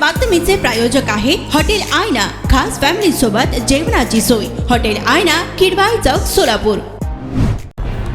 बातमीचे प्रायोजक आहे हॉटेल आयना, खास फॅमिली सोबत जेवणाची सोय। हॉटेल आयना, किडवाई चौक, सोलापूर।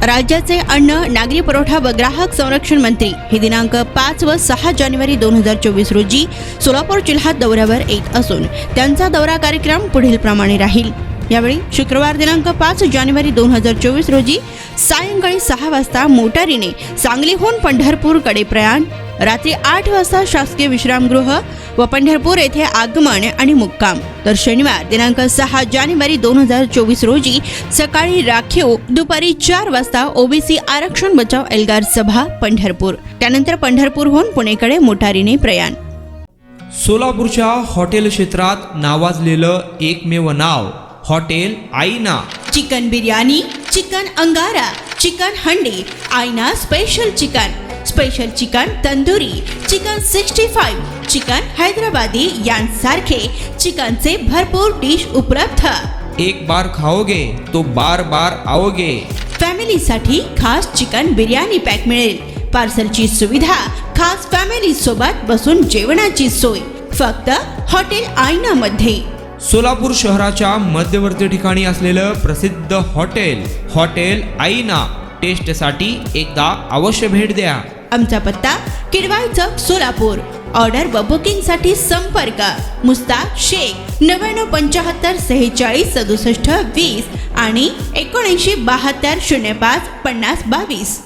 राज्याचे अन्न, नागरी पुरवठा व ग्राहक संरक्षण मंत्री हे दिनांक 5 व 6 जानेवारी 2024 रोजी सोलापूर जिल्ह्यात दौऱ्यावर येत असून त्यांचा दौरा कार्यक्रम पुढील प्रमाणे राहील। यावेळी शुक्रवार दिनांक 5 जानेवारी 2024 रोजी सायंकाळी 6 वाजता मोटारीने सांगलीहून पंढरपूरकडे प्रयाण, रात्री 8 वाजता शासकीय विश्रामगृह व पंढरपूर येथे आगमन आणि मुक्काम। तर शनिवार दिनांक 6 जानेवारी 2024 रोजी सकाळी राखीव, दुपारी 4 वाजता ओबीसी आरक्षण बचाव एल्गार सभा पंढरपूर, त्यानंतर पंढरपूरहून पुणेकडे मोटारीने प्रयाण। सोलापूरच्या हॉटेल क्षेत्रात नावाजलेलं एकमेव नाव हॉटेल आईना। चिकन बिर्याणी, चिकन अंगारा, चिकन हंडी, आईना special chicken tandoori, chicken 65, chicken Hyderabadi यांसारखे चिकनचे भरपूर डिश उपलब्ध। एक बार खाओगे तो बार बार आओगे। फॅमिलीसाठी खास चिकन बिर्याणी पॅक मिळेल, पार्सलची सुविधा, खास फॅमिली सोबत बसून जेवणाची सोय फक्त हॉटेल आईना मध्ये। सोलापूर शहराच्या मध्यवर्ती ठिकाणी असलेलं प्रसिद्ध हॉटेल आईना टेस्टसाठी एकदा अवश्य भेट द्या। आमचा पत्ता किडवाई चौक, सोलापूर। ऑर्डर व बुकिंगसाठी संपर्क मुस्ताक शेख 99 75 46 67 20 आणि 79 72 05 50 22।